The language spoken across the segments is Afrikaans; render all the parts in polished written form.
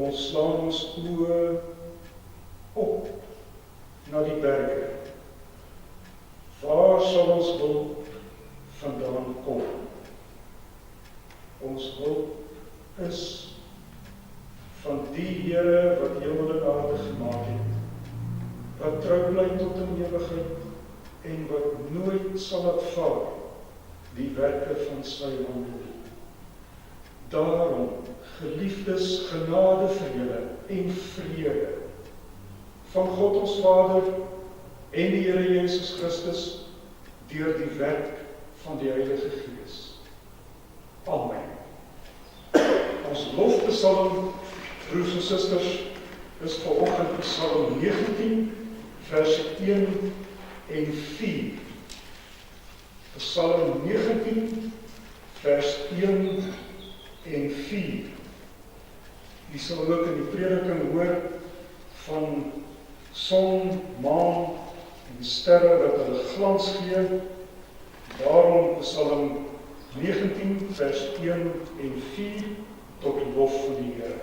Ons slaan ons oë op na die berge. Waar sal ons hulp vandaan kom? Ons hulp is van die Here wat hemel en aarde gemaak het, wat trou bly tot in ewigheid en wat nooit sal laat vaar die werke van sy hande nie. Daarom, geliefdes, genade vir julle en vrede van God ons Vader en die Here Jesus Christus deur die werk van die Heilige Gees. Amen. Ons lofpsalm, broers en susters, is vanoggend Psalm 19, verse 1 en 4. Psalm 19, vers 1 en 4. U sal ook in die prediking hoor van son, maan en sterre wat hulle glans gee. Daarom Psalm 19, vers 1 en 4 tot lof van die Here.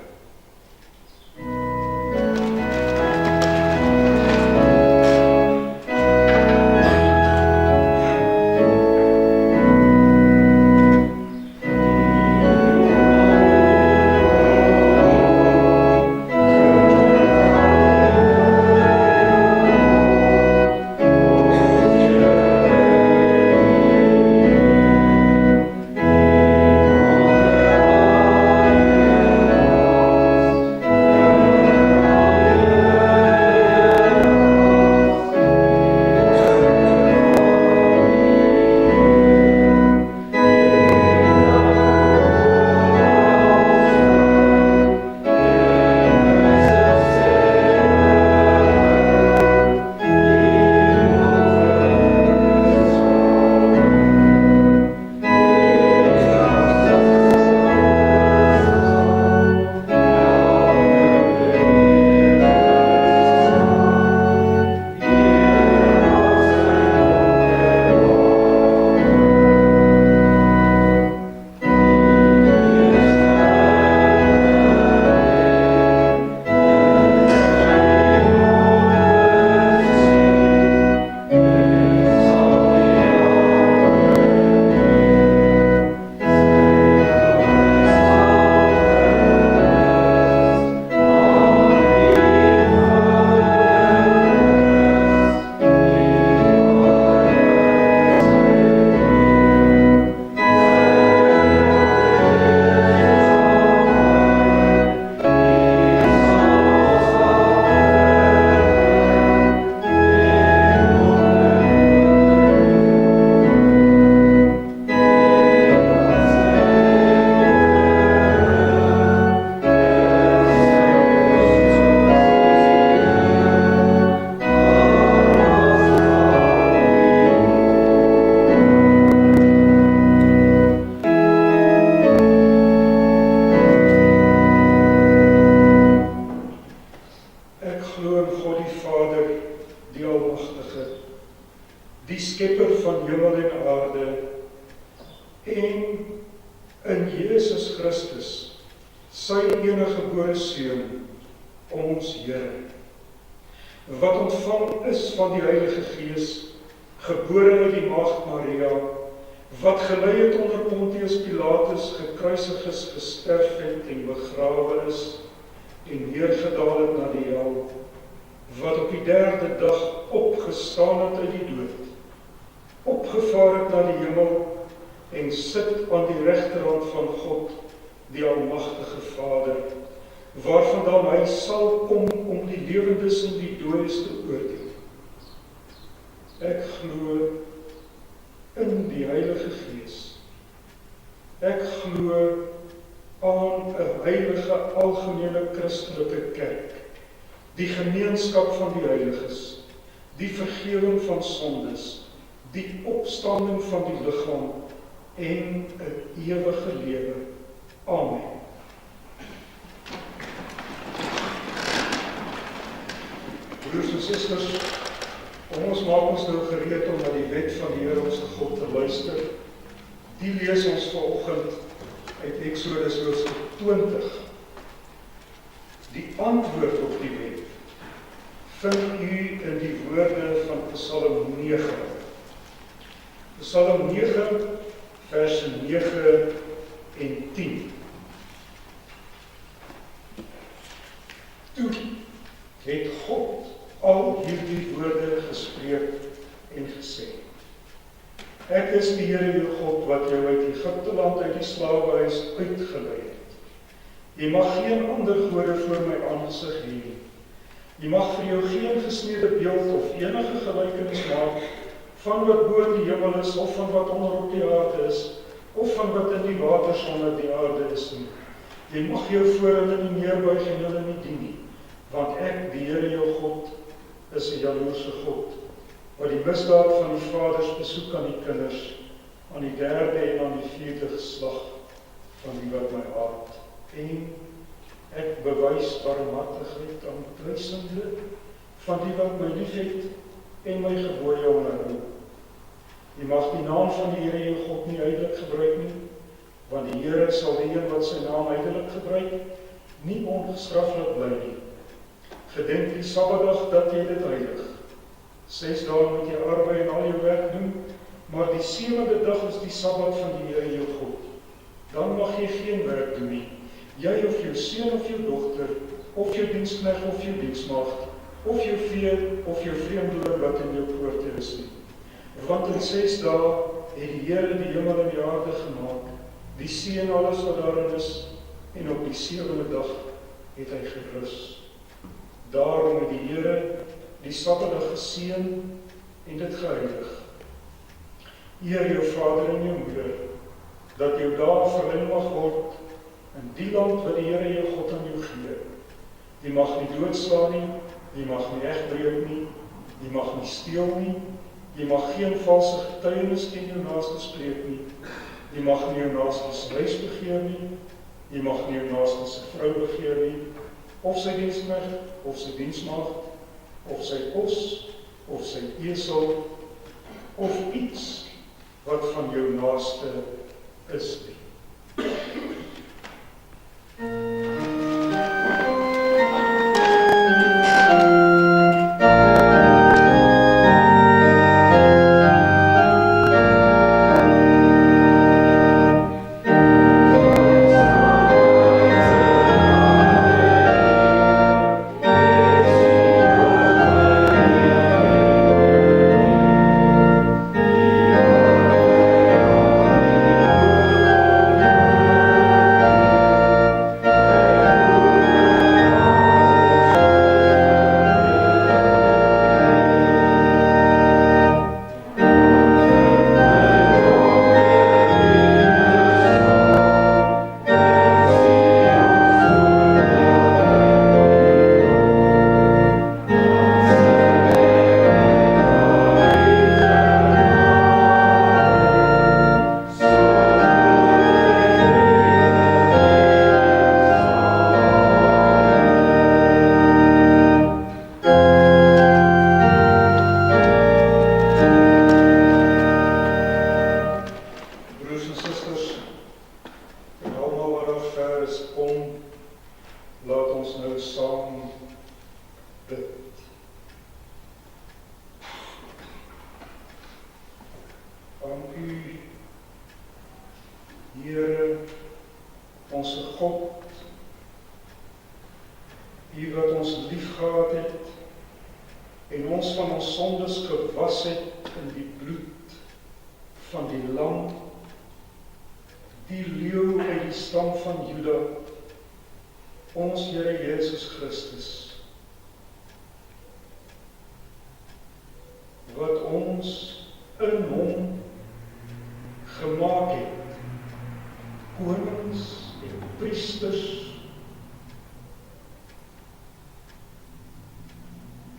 Broers en susters, ons maak ons nou gereed om na die wet van die Here ons God te luister. Die lees ons vanoggend uit Eksodus hoofstuk 20. antwoord op die wet vind u in die woorde van Psalm 9. Psalm 9, verse 9 en 10. Toe het God al hierdie woorde gespreek en gesê: Ek is die Here jou God wat jou uit Egipte land uit die slawehuis uitgelei het. Jy mag geen ander gode voor my aangesig hê nie. Jy mag vir jou geen gesneede beeld of enige gelykenis maak van wat bo in die hemel is, of van wat onder op die aarde is, of van wat in die waters onder die aarde is nie. Jy mag jou voor hulle nie neerbuig en hulle nie dien nie, want ek, die Here jou God, is 'n jaloerse God, wat die misdaad van die vaders besoek aan die kinders, aan die 3de en aan die 4de geslag van die wat my haat. En ek bewys barmhartigheid aan duisende van die wat my liefhet en my gebooie onderhou. Jy mag die naam van die Here jou God nie ydelik gebruik nie, want die Here sal die een wat sy naam ydelik gebruik, nie ongestraf laat bly nie. Gedenk die Sabbatdag dat jy dit heilig. 6 dae moet jy arbei en al jou werk doen, maar die 7de dag is die Sabbat van die Here jou God. Dan mag jy geen werk doen nie. Jy of jou seun of jou dogter, of jou diensknegt of jou diensmaagd, of jou vee of jou vreemdeling wat in jou poorte is nie. Want in 6 dae het die Here die hemel en die aarde gemaak, die see en alles wat daarin is, en op die 7de dag het hy gerus. Daarom het die Here die Sabbatdag geseën en dit geheilig. Eer jou vader en jou moeder, dat jou dae verleng mag word in die land wat die Here jou God aan jou gee. Jy mag nie doodslaan nie, jy mag nie egbreek nie, jy mag nie steel nie, jy mag geen valse getuienis teen jou naaste spreek nie, jy mag nie jou naaste se huis begeer nie, jy mag nie jou naaste se vrou begeer nie, of sy diensknegt, of sy diensmaagd, of sy os, of sy esel, of iets wat van jou naaste is nie.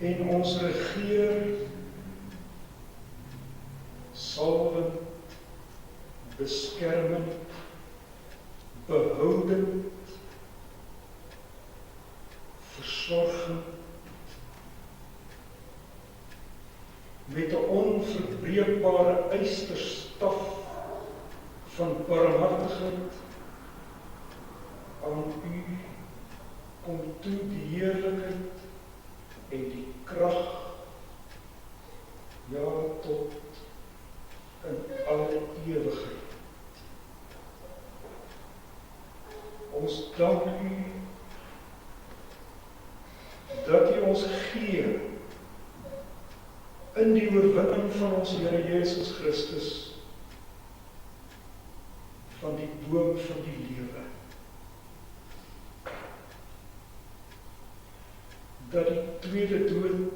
En ons regeer salwend, beskermend, behoudend, versorgend, met 'n onverbreekbare ysterstaf van barmhartigheid aan u kom toe die heerlikheid en die krag, ja, tot in alle ewigheid. Ons dank U dat U ons gee in die oorwinning van ons Here Jesus Christus van die boom van die lewe. Dat die tweede dood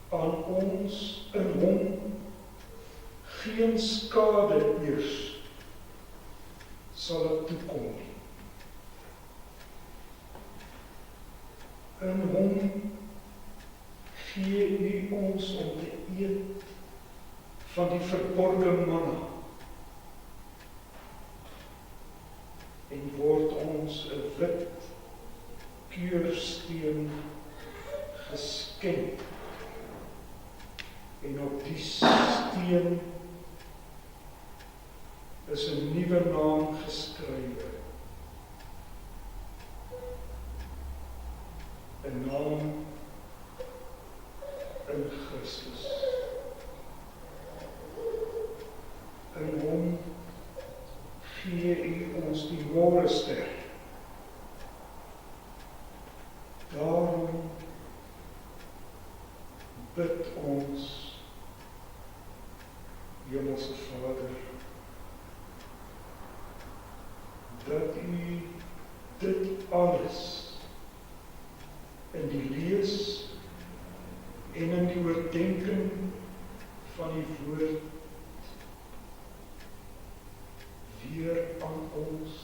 aan ons in Hom geen skade eers sal het toekom nie. In Hom gee U ons om te eet van die verborgde manna en word ons 'n wit keursteen geskenk en op die steen is 'n nuwe naam geskrywe, 'n naam in Christus. In Hom gee U ons die môrester. Daarom bid ons, Hemelse Vader, dat U dit alles in die lees en in die oordenking van die woord weer aan ons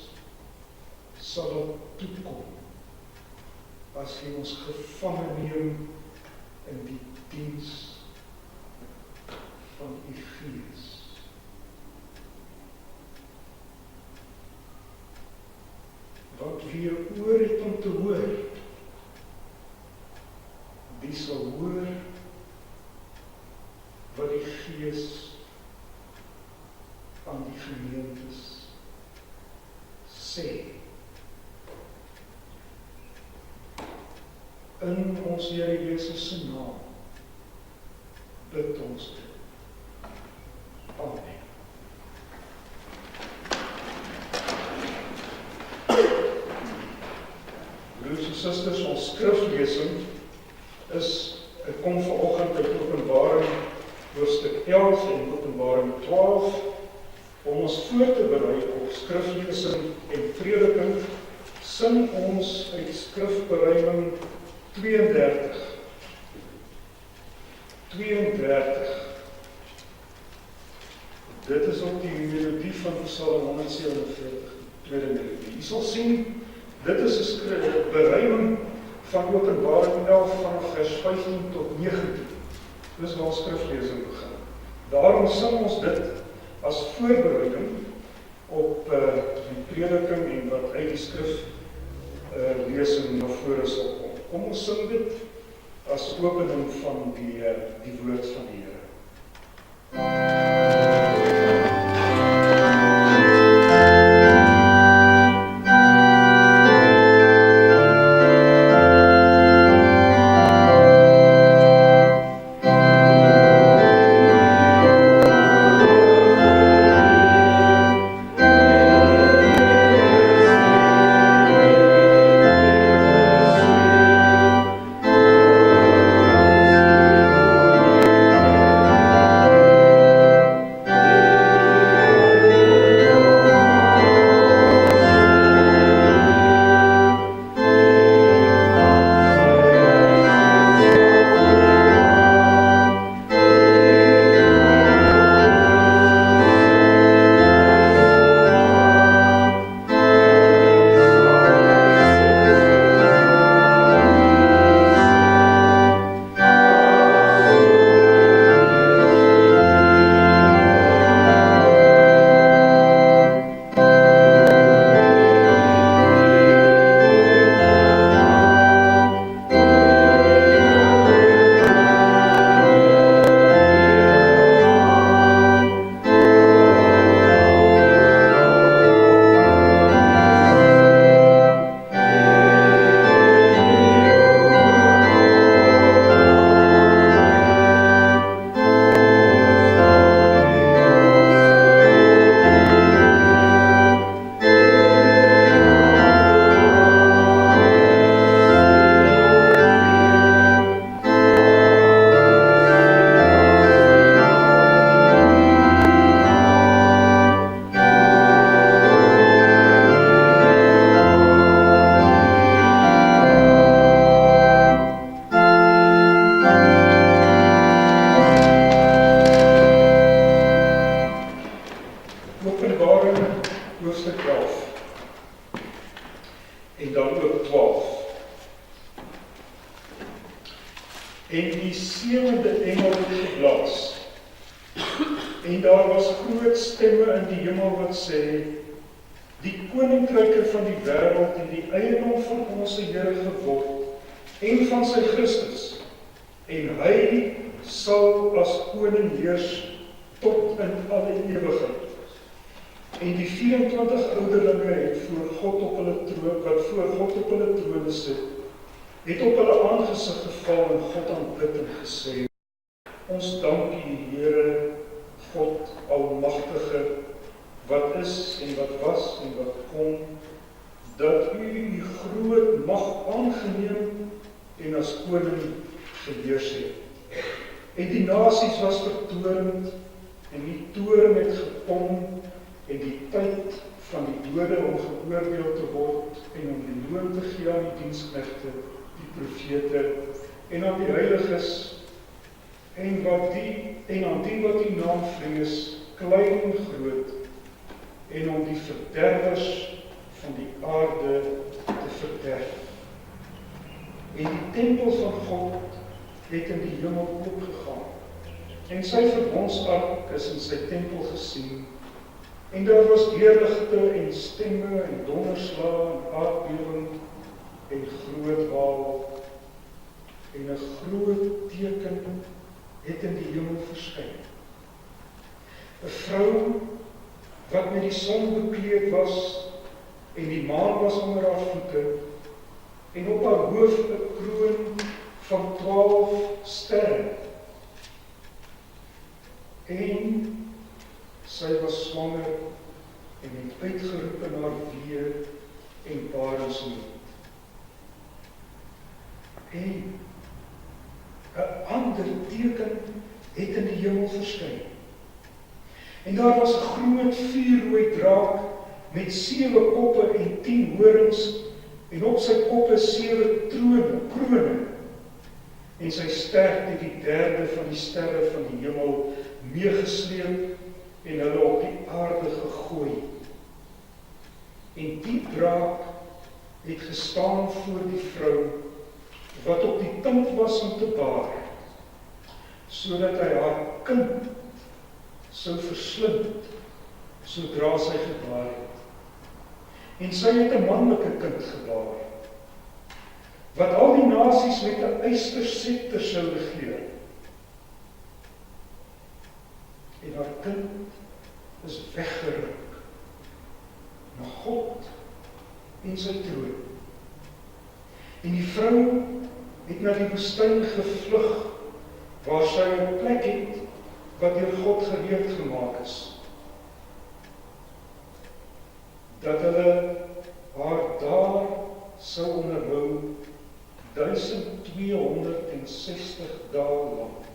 sal toekom as U ons gevange neem in die diens van U Gees. Wat wie oor het om te hoor, die sal hoor wat die Gees aan die gemeentes sê. In ons Here Jesus se naam bid ons dit. Amen. Broers en susters, ons skriflesing kom vanoggend uit Openbaring hoofstuk 11 en Openbaring 12. Om ons voor te berei op skriflesing en prediking, sing ons uit skrifbereiding 32. Dit is ook die melodie van Psalm 147, tweede melodie. U sal sien, dit is 'n bereiding van Openbaring 11 van vers 15 tot 19. Dis waar skriflesing begin. Daarom sing ons dit as voorbereiding op die prediking en wat uit die skrif lesing na vore sal kom. Kom ons sing dit as opening van die woord van die Here. die 7de engel geblaas. En daar was groot stemme in die hemel wat sê, die koninkryke van die wêreld en die eiendom van ons Here geword, en van sy Christus, en hy sal as koning heers tot in alle ewigheid. En die 24 ouderlinge het voor God op hulle troon, wat voor God op hulle trone sit, het op hulle aangesig geval en God aanbid en gesê, ons dank U, Here, God Almagtige, wat is en wat was en wat kom, dat U groot mag aangeneem en as koning geheers het. En die nasies was vertoornd en die toorn het gekom en die tyd van die dode om geoordeel te word en om die loon te gee aan die diensknegte, die profete en aan die heiliges en aan die wat die naam vrees, klein en groot, en om die verderwers van die aarde te verderf. En die tempel van God het in die hemel oopgegaan, en sy verbondsark is in sy tempel gesien, en daar was deurligte en stemme en donderslae en aardbewing en groot waal, en 'n groot teken het in die hemel verskyn. 'n Vrou wat met die son bekleed was, en die maan was onder haar voete, en op haar hoof 'n kroon van 12 sterre. En sy was swanger en het uitgeroep in haar weë en baarmoed. En 'n ander teken het in die hemel verskyn. En daar was 'n groot vuurrooi draak met 7 koppe en 10 horings, en op sy koppe 7 krone. En sy stert het die 3de van die sterre van die hemel meegesleep en hulle op die aarde gegooi. En die draak het gestaan voor die vrou, wat op die punt was om te baar, sodat hy haar kind sou verslind, sodra sy gebaar het. En sy het 'n manlike kind gebaar, wat al die nasies met 'n ysterscepter sou regeer. En haar kind is weggeruk na God en sy troon. En die vrou het na die woestyn gevlug, waar sy 'n plek het wat deur God gereed gemaak is, dat hulle haar daar sou onderhou 1260 dae lank.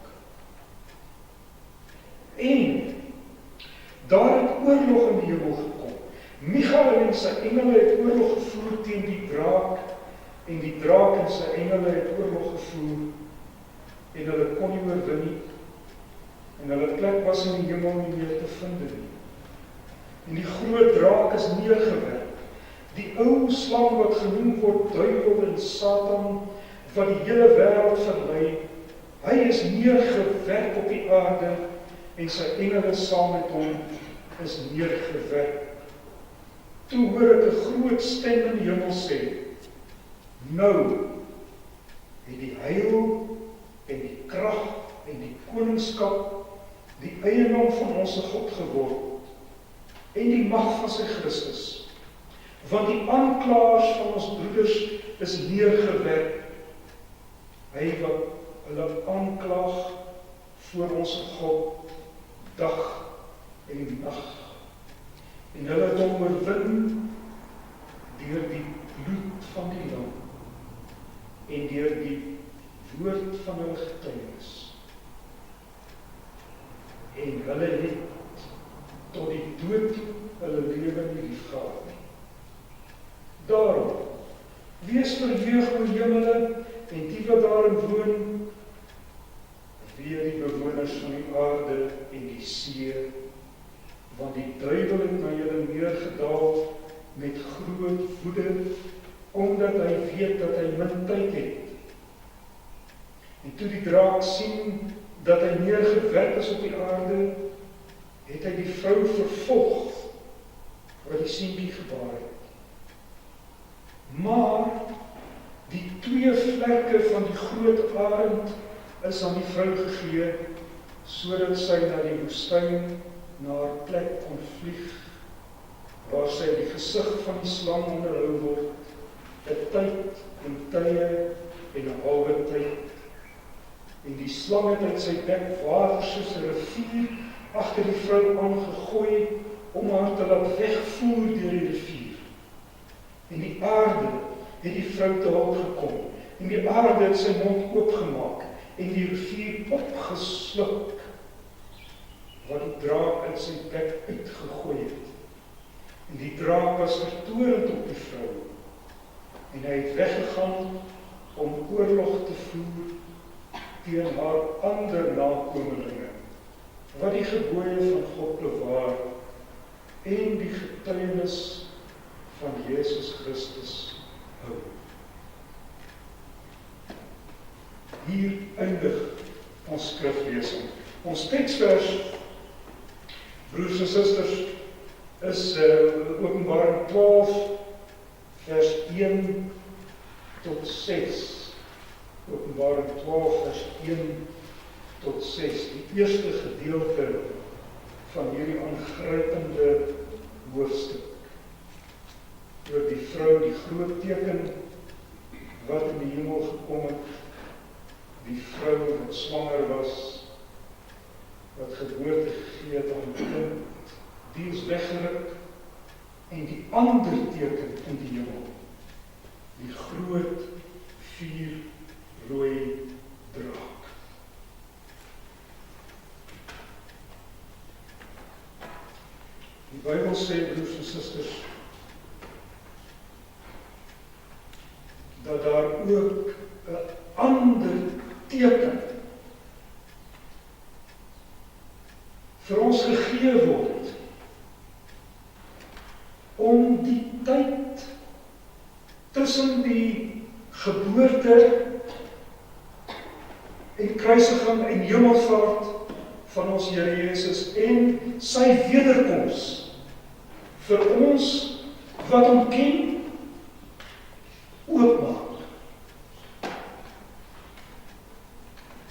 En daar het oorlog in die hemel gekom. Michael en sy engele het oorlog gevoer teen die draak, en die draak en sy engele het oorlog gevoer, en hulle kon nie oorwin nie, en hulle plek was in die hemel nie meer te vind nie. En die groot draak is neergewerp, die ou slang wat genoem word duiwel en Satan, wat die hele wêreld verlei, hy is neergewerp op die aarde, en sy engele saam met hom is neergewerp. Toe hoor ek 'n groot stem in die hemel sê, nou het die heil en die krag en die koningskap die eiendom van ons God geword, en die mag van sy Christus, want die aanklaers van ons broeders is neergewerp, hy wat hulle aanklaag voor ons God dag en nag, en hulle het hom oorwin deur die bloed van die lam en deur die woord van hulle getuienis, en hulle het tot die dood toe hulle lewe nie liefgehad nie. Daarom, wees verheug o hemele en die wat daarin woon, weer die bewoners van die aarde en die see, want die duiwel het na julle neergedaal met groot woede, omdat hy weet dat hy min tyd het. En toe die draak sien dat hy neergewerk is op die aarde, het hy die vrou vervolg wat die seentjie gebaar het. Maar die 2 vlerke van die groot arend is aan die vrou gegee, sodat sy na die woestyn na haar plek kon vlieg, waar sy die gesig van die slang onderhou word, 'n tyd en tye en 'n halwe tyd. En die slang het uit sy bek water soos 'n rivier agter die vrou aangegooi, om haar te laat wegvoer deur die rivier. En die aarde het die vrou te hulp gekom, en die aarde het sy mond oopgemaak, en die rivier opgesluk, wat die draak uit sy bek uitgegooi het. En die draak was vertorend op die vrou, en hy het weggegaan om oorlog te voer teen haar ander nakomelinge, wat die gebooie van God bewaar, en die getuienis van Jesus Christus hou. Hier eindig ons skriflesing. Ons teksvers, broers en susters, is Openbaring 12, vers 1 tot 6. Openbaring 12, vers 1 tot 6. Die eerste gedeelte van hierdie aangrypende hoofstuk. Oor die vrou, die groot teken wat in die hemel gekom het, die vrou wat swanger was, wat geboorte gegee het aan 'n kind, die is weggeruk, en die ander teken in die hemel, die groot 4 rooi draak. Die Bybel sê, broers en susters, dat daar ook 'n ander teken vir ons gegee word om die tyd tussen die geboorte en kruisiging en hemelvaart van ons Here Jesus en sy wederkoms vir ons wat hom ken oopmaak.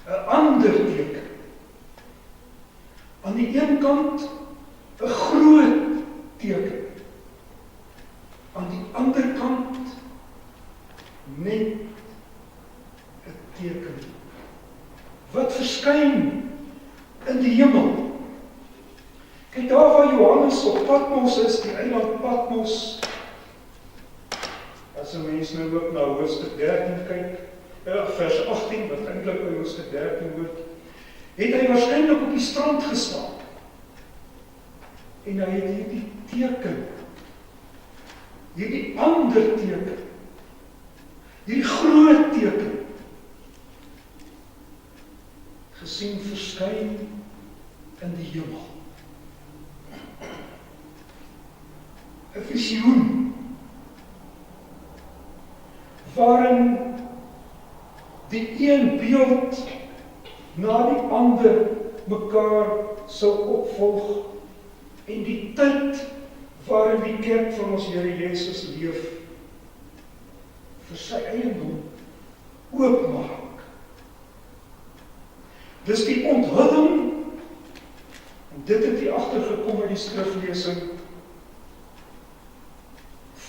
'n ander teken. Aan die een kant 'n groot teken. Aan die ander kant net 'n teken wat verskyn in die hemel. Kyk, daar waar Johannes op Patmos is, die eiland Patmos, as 'n mens nou ook na hoofstuk 13 kyk, vers 18, wat eintlik by hoofstuk 13 hoort, het hy waarskynlik op die strand gestaan. En hy het hierdie teken, hierdie ander teken, hierdie groot teken, gesien verskyn in die hemel. 'n visioen, waarin die een beeld na die ander mekaar sou opvolg, en die tyd waarin die kerk van ons Here Jesus leef, vir sy eiendom oopmaak. Dis die onthulling, en dit het hier agtergekom in die skriflesing,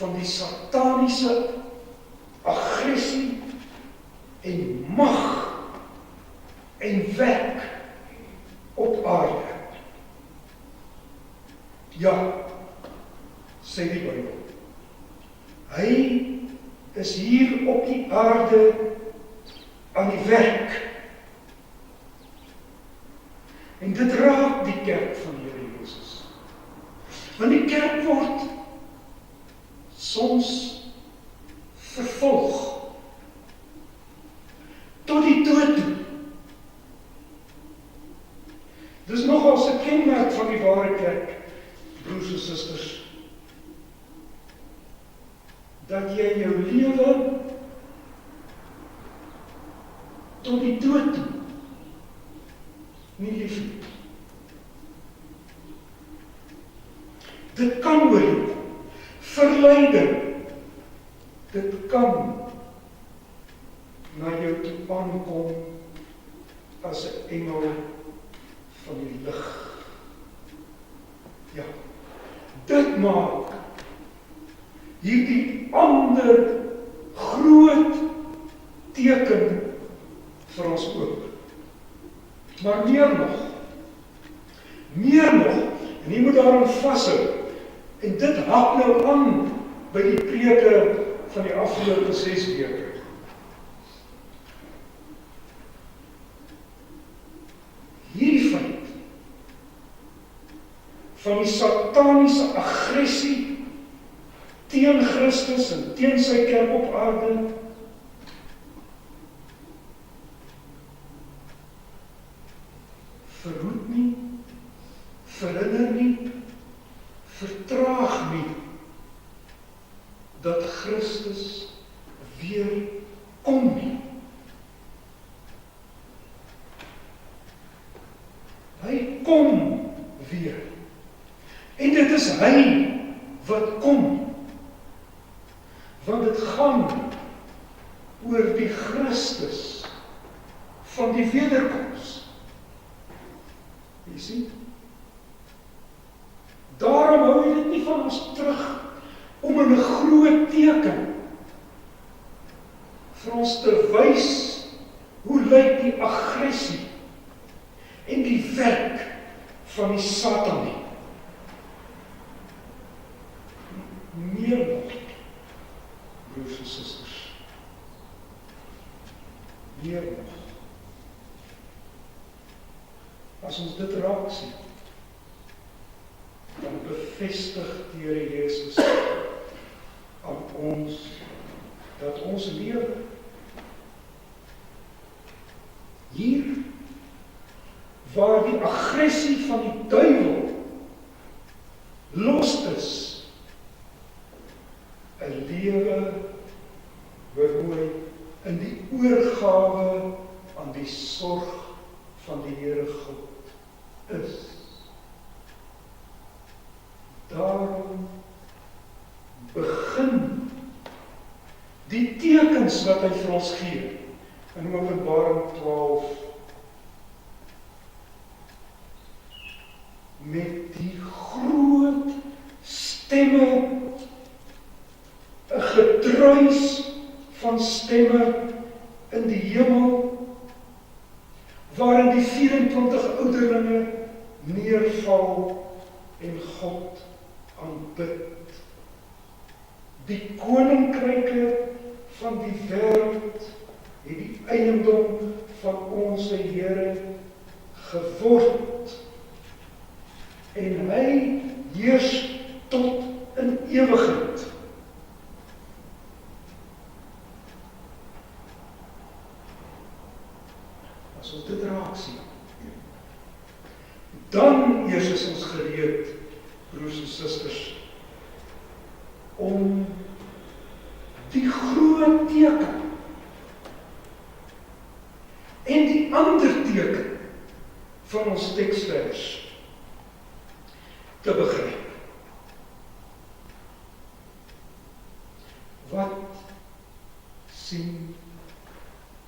van die sataniese aggressie en mag en werk op aarde. Ja, sê die Bybel, hy is hier op die aarde aan die werk. En dit raak die kerk van die Here Jesus. Want die kerk word soms vervolg tot die dood toe. Dis nogals 'n kenmerk van die ware kerk, broers en susters, dat jy jou lewe tot die dood Dit kan oor jou kom. Verleiding, dit kan na jou toe aankom as 'n engel van die lig. Ja, dit maak hierdie ander groot teken vir ons oop. Maar meer nog, en jy moet daaraan vashou, en dit hak nou aan by die preke van die afgelope 6 weke. Hierdie feit van die sataniese aggressie teen Christus en teen sy kerk op aarde, verhoed nie, verhinder nie, vertraag nie, dat Christus weer kom nie. Hy kom weer. En dit is hy wat kom. Want dit gaan oor die Christus van die wederkoms. Jy sien? Daarom hou jy dit nie van ons terug om in 'n groot teken vir ons te wys hoe lyk die aggressie en die werk van die Satan nie. Meer nog, broers en susters, meer nog, as ons dit raak sien, dan bevestig die Here Jesus aan ons dat ons lewe hier waar die aggressie van die duiwel los is, 'n lewe beroei in die oorgawe aan die sorg van die Here God is. Daarom begin die tekens wat hy vir ons gee in Openbaring 12 met die groot stemme, 'n gedruis van stemme in die hemel, waarin die 24 ouderlinge neerval en God aanbid. Die koninkryke van die wêreld het die eiendom van ons Here geword, en hy heers tot in ewigheid. As ons dit raak sien, dan eers is ons gereed, broers en susters, om die groot teken en die ander teken van ons teksvers te begryp. Wat sien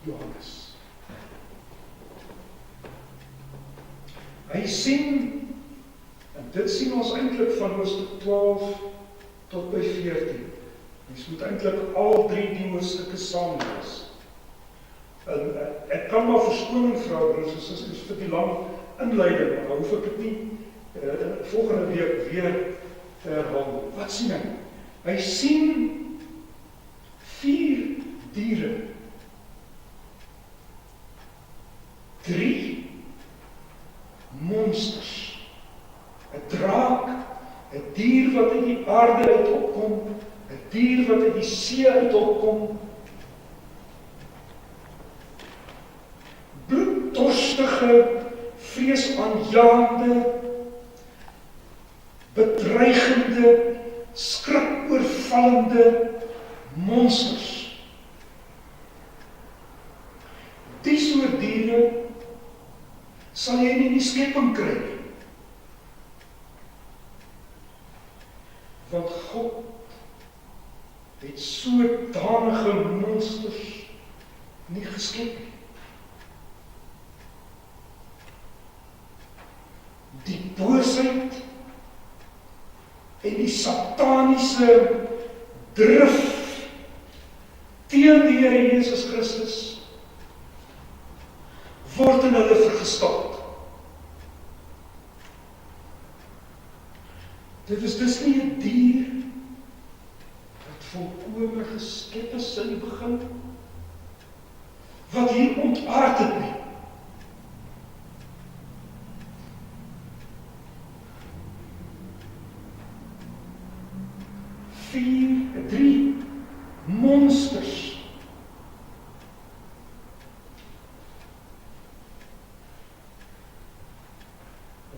Johannes? Hy sien, en dit sien ons eintlik van hoofstuk 12 tot by 14. Ons moet eintlik al 3 die hoofstukke saam lees. En ek kan maar verskoning vra, broers en susters, vir die lang inleiding, maar dan hoef ek dit nie volgende week weer te herhaal. Wat sien hy? Hy sien 4 diere. 3 monsters. 'n draak, 'n dier wat uit die aarde uit opkom, 'n dier wat uit die see uit opkom, bloeddorstige, vreesaanjaende, bedreigende, skrikoorvallende monsters. Die soort diere sal jy nie in die skepping kry nie. sodanige monsters nie geskep nie. Die boosheid en die sataniese drif teen die Here Jesus Christus word in hulle vergestaal. Dit is dus nie 'n dier wat volkome geskep is in die begin, wat hier ontaard het nie. Drie monsters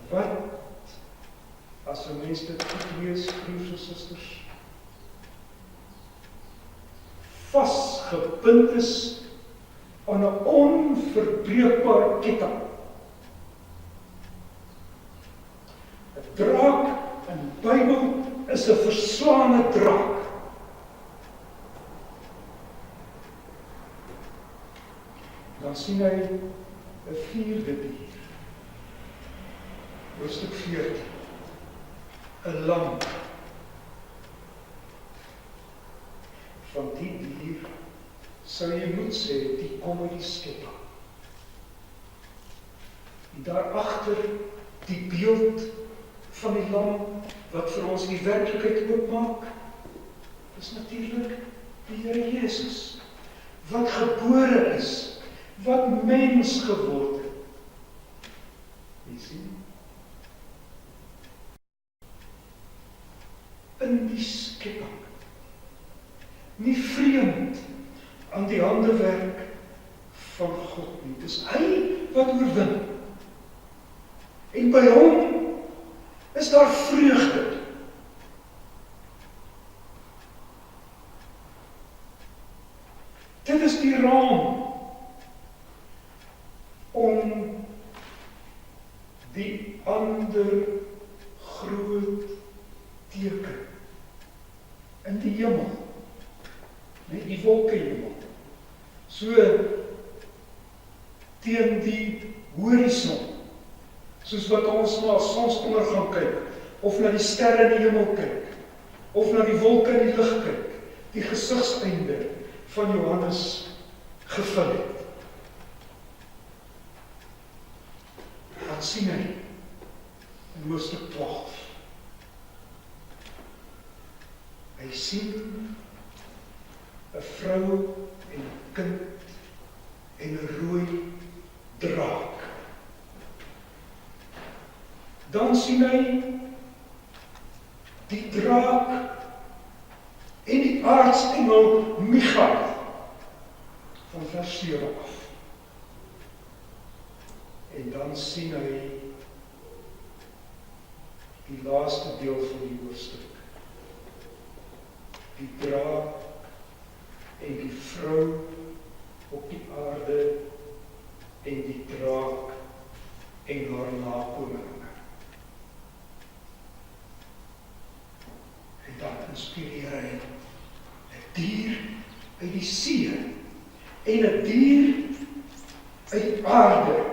wat, as 'n mens dit goed lees, broers en susters, vasgebind is aan 'n onverbreekbare ketting. 'n Draak in die Bybel is 'n verslaande draak. Dan sien hy 'n vierde dier. Hoofstuk 14. 'n lam. Van die dier sou jy moet sê, die kom uit die skepping. En daarachter die beeld van die lam wat vir ons die werklikheid oopmaak, is natuurlik die Here Jesus, wat gebore is, wat mens geword het. Jy sien? In die skepping, nie vreemd aan die handewerk van God nie. Dis hy wat oorwin. En by hom is daar vreugde. Dit is die raam om die ander groot teken in die hemel, net die wolkenhemel, so teen die horison, soos wat ons na sonsondergang kyk, of na die sterre in die hemel kyk, of na die wolke in die lug kyk, die gesigseinde van Johannes gevul het. Wat sien hy in hoofstuk 12? Hy sien 'n vrou en 'n kind en 'n rooi draak. Dan sien hy die draak en die aartsengel Michael van vers 7 af. En dan sien hy die laaste deel van die hoofstuk. Die draak en die vrou op die aarde en die draak en haar nakomelinge. En dan inspireer hy 'n dier uit die see en 'n dier uit die aarde,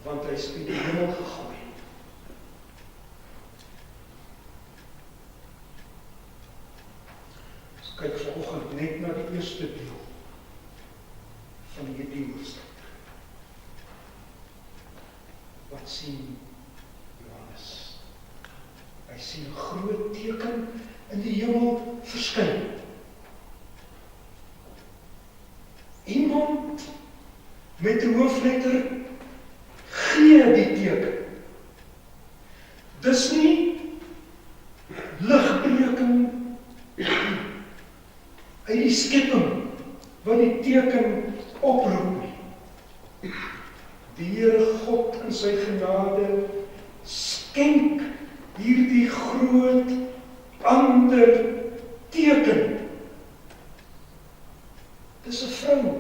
want hy is in die hemel gegooi. Ons kyk vanoggend net na die eerste deel van hierdie hoofstuk. Wat sien Johannes? Hy sien 'n groot teken in die hemel verskyn. Iemand met 'n hoofletter gee die teken. Dis nie ligbreking uit die skepping wat die teken oproep nie. Die Here God in sy genade skenk hierdie groot ander teken. Dis 'n vrou,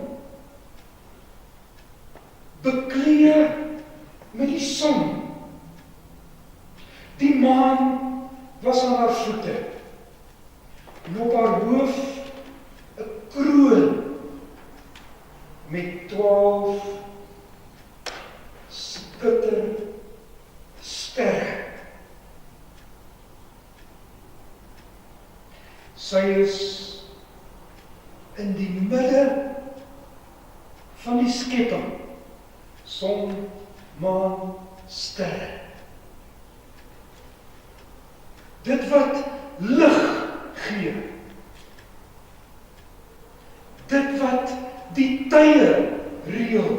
bekleed met die son. Die maan was aan haar voete met 12 skitter sterre. Sy is in die midde van die skepping, son, maan, sterre. Dit wat lig gee, dit wat die tye reël,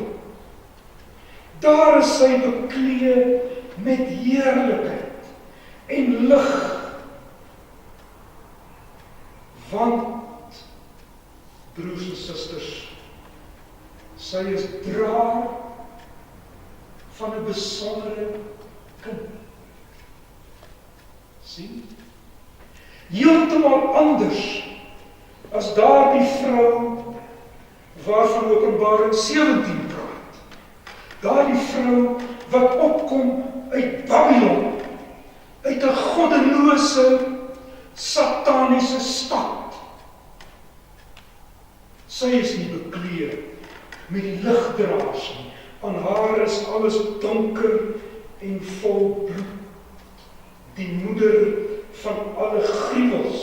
daar is sy bekleed met heerlikheid en lig, want, broers en susters, sy is draer van 'n besondere kind. Sien? Heeltemal anders as daardie vrou waarvan Openbaring 17 praat. Daardie vrou wat opkom uit Babylon, uit 'n goddelose, sataniese stad. Sy is nie bekleed met die ligdraers nie. Aan haar is alles donker en vol bloed. Die moeder van alle gruwels.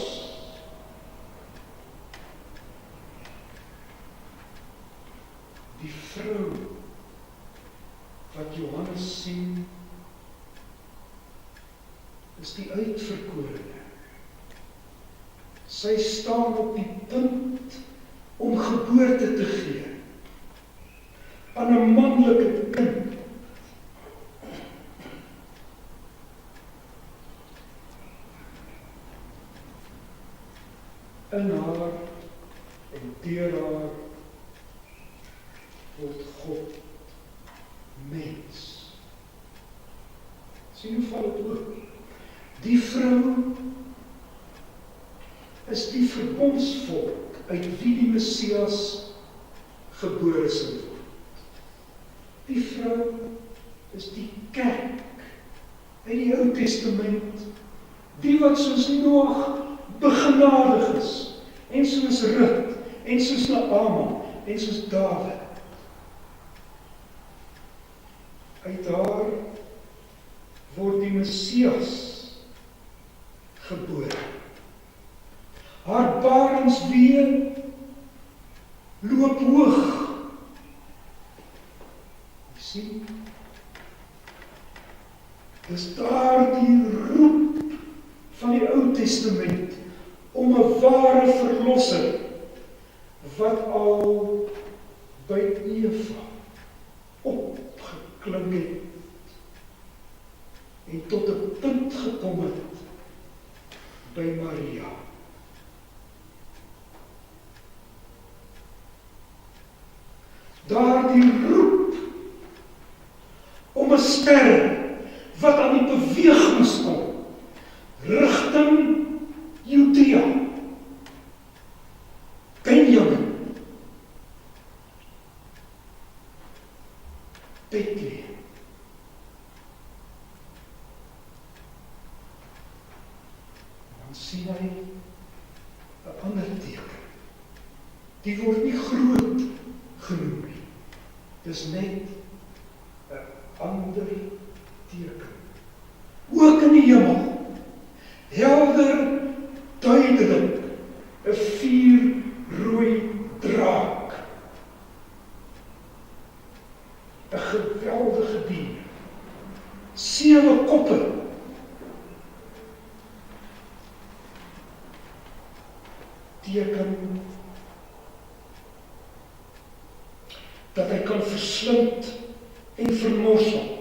Die vrou wat Johannes sien, is die uitverkorene. Sy staan op die punt om geboorte te gee aan 'n manlike kind. In haar en deur haar word God mens. Sien hoe val dit oop? Die vrou is die verbondsvolk uit wie die Messias gebore sal word. Die vrou is die kerk uit die Ou Testament, die wat soos Noag begenadig is, en soos Rut, en soos Naaman, en soos Dawid. Uit haar word die Messias gebore. Haar barenswee loop hoog. Jy sien, dis daardie roep van die Ou Testament om 'n ware verlosser wat al by Eva opgeklink het en tot 'n punt gekom het by Maria. Daardie roep om 'n ster wat aan die beweeg moes kom rigting Judea, Benjamin, Bethlehem. Dan sien hy 'n ander teken. Die word nie groot genoem nie. Dis net 'n ander teken. Ook in die hemel, helder, duidelik, 'n vuurrooi draak. 'n geweldige dier. 7 koppe. Teken dat hy kan verslind en vermorsel.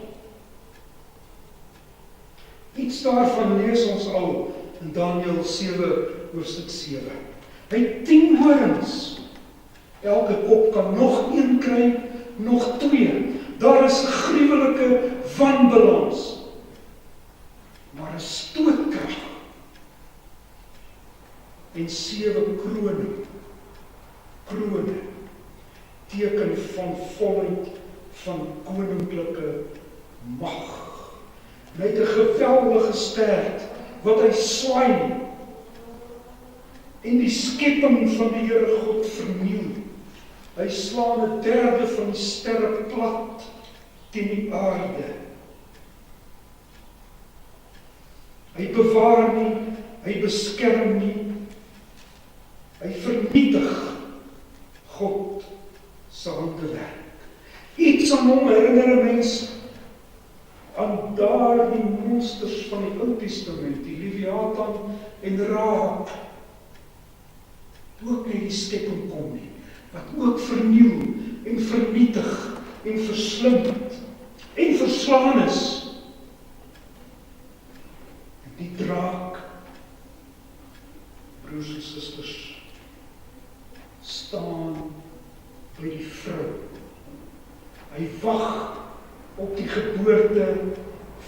Iets daarvan lees ons al in Daniël 7, hoofstuk 7. Hy het 10 horings. Elke kop kan nog 1 kry, nog 2. Daar is 'n gruwelike wanbalans. Maar 'n stootkrag. En 7 krone. Teken van volheid van koninklike mag. Hy het 'n geweldige stert wat hy swaai en die skepping van die Here God verniel. Hy slaan 1/3 van die sterre plat teen die aarde. Hy bewaar nie, hy beskerm nie, hy vernietig God se handewerk. Iets aan hom herinner 'n mens aan daardie monsters van die Ou Testament, die Leviathan en Rahab, ook nie die skepping kom nie, wat ook vernieuw en vernietig en verslind en verslaan is. En die draak, broers en susters, staan by die vrou. Hy wag op die geboorte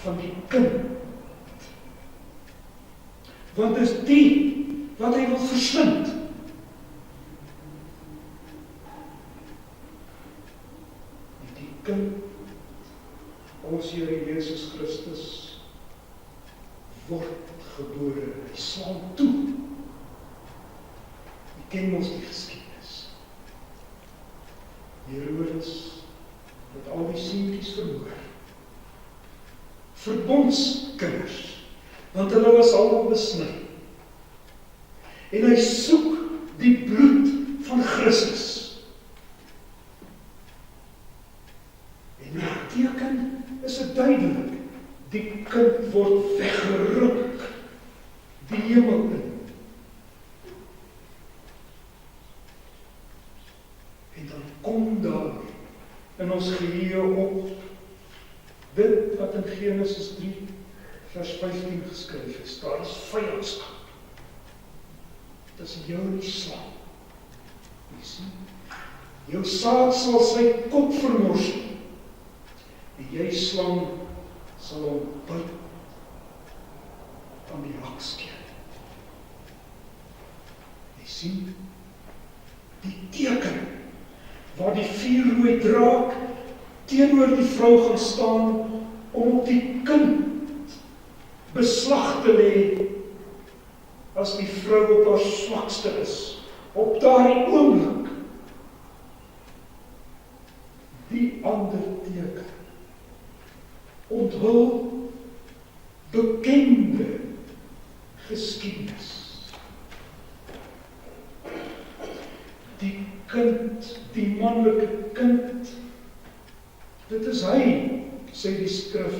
van die kind. Want dis die wat hy wil verslind. En die kind, ons Here Jesus Christus, word gebore. Hy slaan toe. Jy ken ons die geskiedenis. Herodes het al die seentjies vermoor. Verbondskinders, want hulle was almal besny. En hy soek die bloed van Christus. En die teken is dit duidelik. Die kind word weggeruk die hemel in. En dan kom daar in ons geheue op dit wat in Genesis 3 vers 15 geskryf is. Daar is vyandskap. Dit is jou en die slang. Jy sien, jou saad sal sy kop vermors, en jy slang sal hom byt aan die haksteen. Jy sien, die teken waar die vuurrooi draak teenoor die vrou gaan staan om op die kind beslag te lê as die vrou op haar swakste is, op daardie oomblik. Die ander teken onthul bekende geskiedenis. Die kind, die manlike kind, dit is hy, sê die skrif,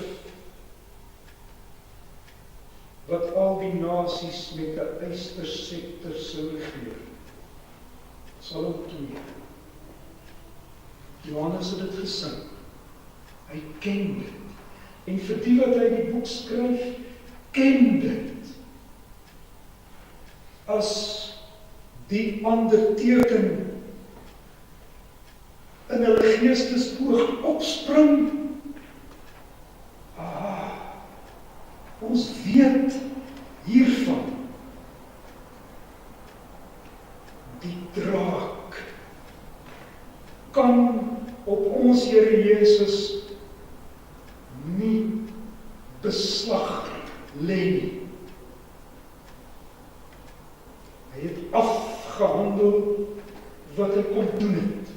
wat al die nasies met 'n ysterscepter sou regeer. Psalm 2. Johannes het dit gesing. Hy ken dit. En vir die wat hy die boek skryf, ken dit as die ander teken in hulle geestesboog opspring. Ons weet hiervan. Die draak kan op ons Here Jesus nie beslag lê nie. Hy het afgehandel wat hy kon doen het.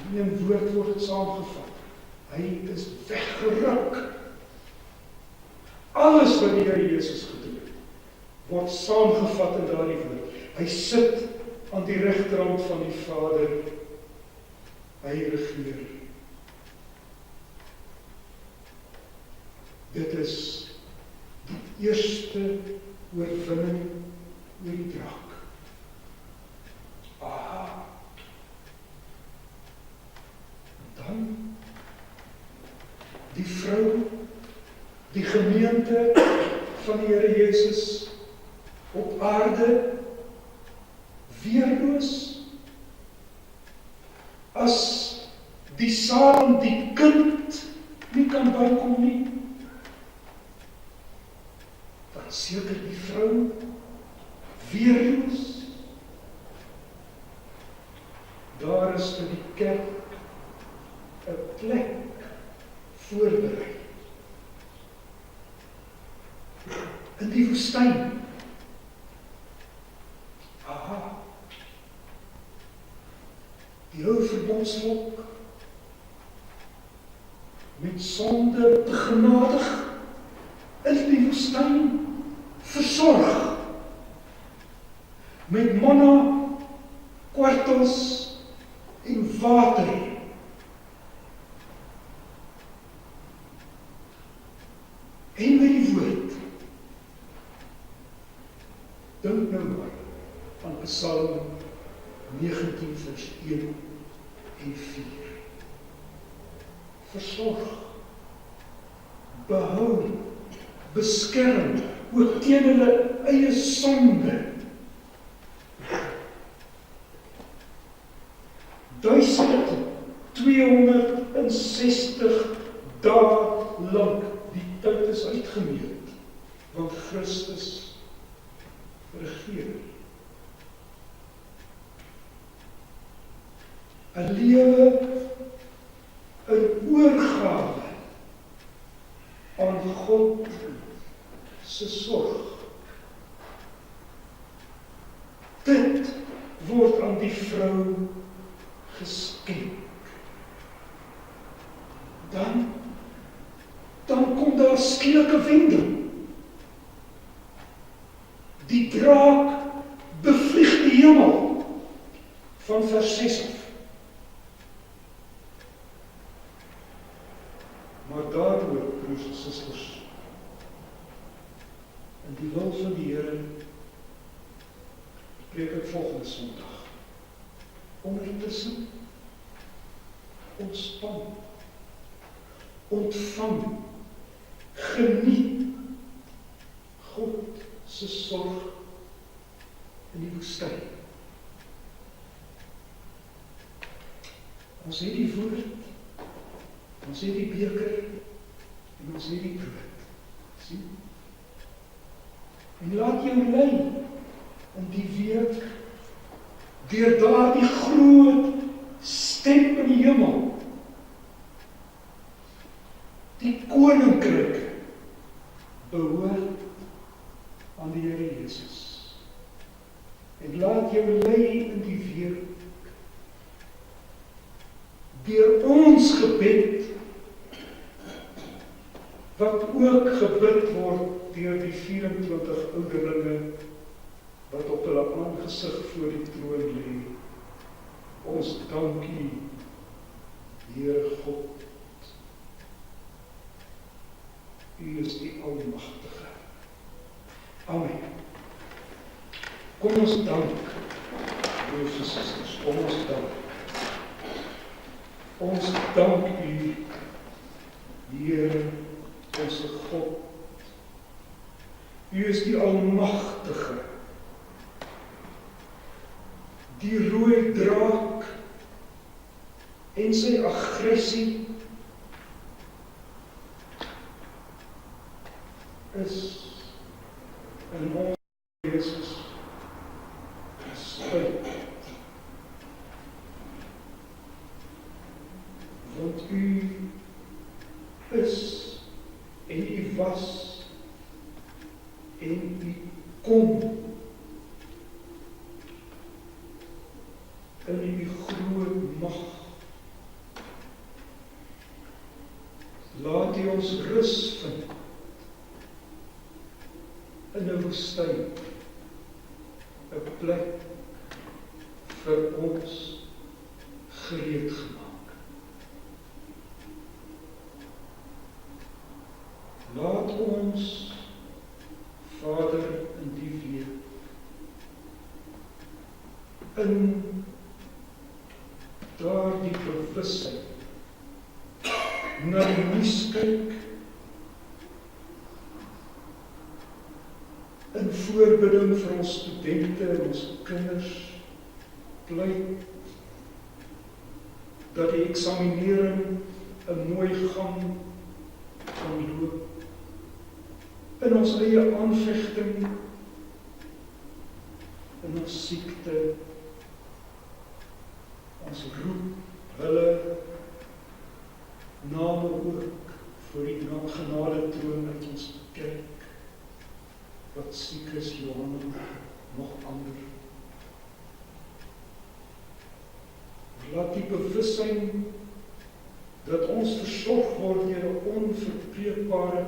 In een woord word het saamgevat. Hy is weggeruk. Alles wat die Here Jesus gedoen het, word saamgevat in daardie woord. Hy sit aan die regterhand van die Vader. Hy regeer. Dit is die eerste oorwinning oor die draak. Dan die vrou, die gemeente van die Here Jesus op aarde, weerloos, as die saam die kind nie kan bykom nie, dan seker die vrou weerloos. Daar is vir die kerk 'n plek voorberei. In die woestyn. Die ou verbond ons volk met sonde begenadig in die woestyn versorg, met manna, kwartels en water. En met die woord. Dink nou maar aan Psalm 19 vers 1 en 4. Versorg, behou, beskerm, ook teen hulle eie sonde. 1260 dae lank, die tyd is uitgemeet, want Christus regeer. 'n lewe in oorgawe aan God se sorg. Dit word aan die vrou geskenk. Dan kom daar skielike wending. Die draak bevlieg die hemel van vers 6 af. Maar daaroor, broers en susters, in die wil van die Here, preek ek volgende Sondag. Ondertussen, ontspan, ontvang, geniet God se sorg in die woestyn. Ons het die woord, ons het die beker en ons het die brood. Sien? En laat jou lei in die week deur daardie groot stem in die hemel. Die koninkryk behoort aan die Here Jesus. En laat jou lei in die week deur ons gebed, wat ook gebid word deur die 24 ouderlinge wat op hulle aangesig voor die troon lê. Ons dank U, Heere God. U is die Almagtige. Amen. Kom ons dank, broers en susters, kom ons dank. Ons dank U, Heere, onze God. U is die Almagtige, die rooi draak en sy aggressie is in ons Jesus spyt. Want U is en U was en U kom in U groot mag. Laat U ons rus vind in 'n woestyn, 'n plek vir ons gereed gemaak. Laat ons, Vader, in die week in daardie bewussyn na die nuus kyk, in voorbidding vir ons studente en ons kinders, pleit dat die eksaminering 'n mooi gang kan loop. In ons eie aanvegting, in ons siekte, ons roep hulle name ook voor die genade troon uit ons kerk, wat siek is, Johanna, nog ander. Laat die bewussyn dat ons versorg word deur 'n onverbreekbare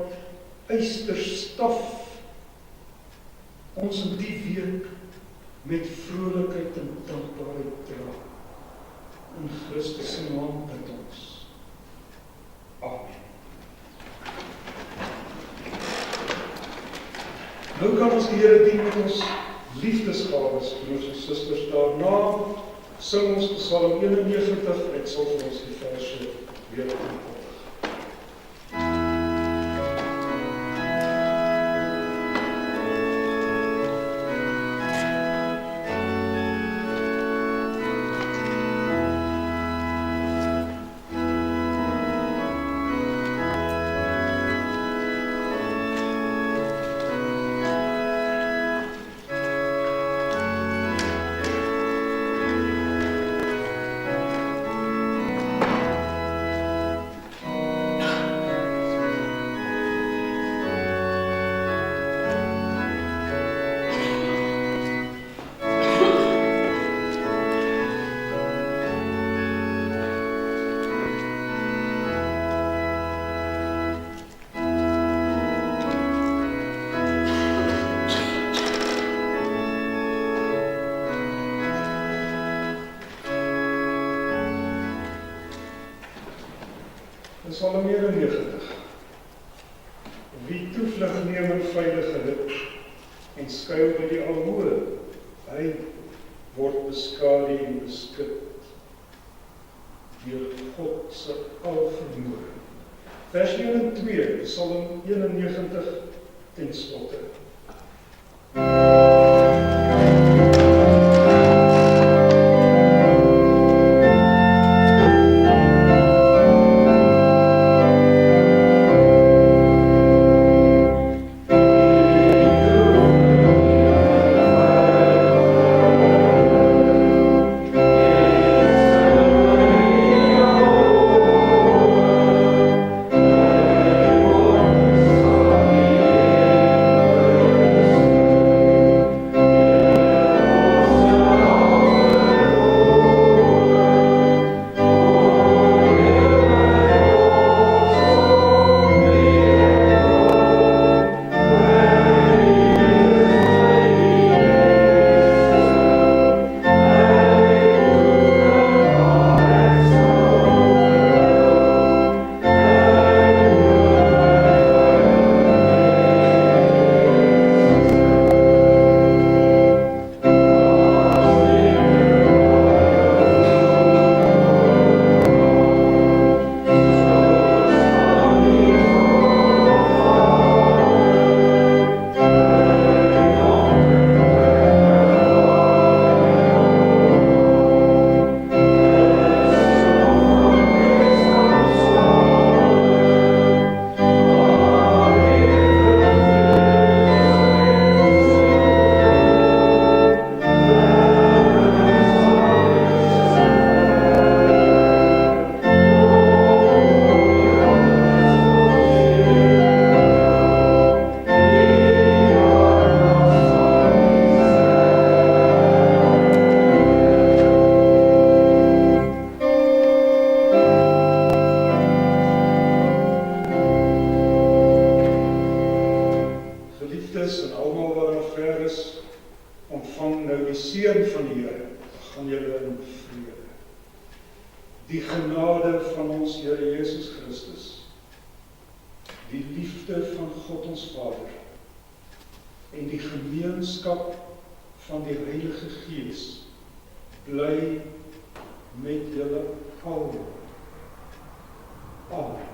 ysterstaf ons in die week met vrolikheid en dankbaarheid dra. In Christus se naam bid ons. Amen. Nou kan ons die Here dien met ons liefdesgawes, broers en susters. Daarna sing ons Psalm 91, ek sal vir ons die verse weer opkondig. Psalm 91. Wie toevlug neem in veilige hut en skuil by die Alhoë, hy word beskadu en beskut deur God se alvermoë. Vers 1 en 2, Psalm 91 ten slotte. Die genade van ons Here Jesus Christus, die liefde van God ons Vader en die gemeenskap van die Heilige Gees bly met julle almal. Amen.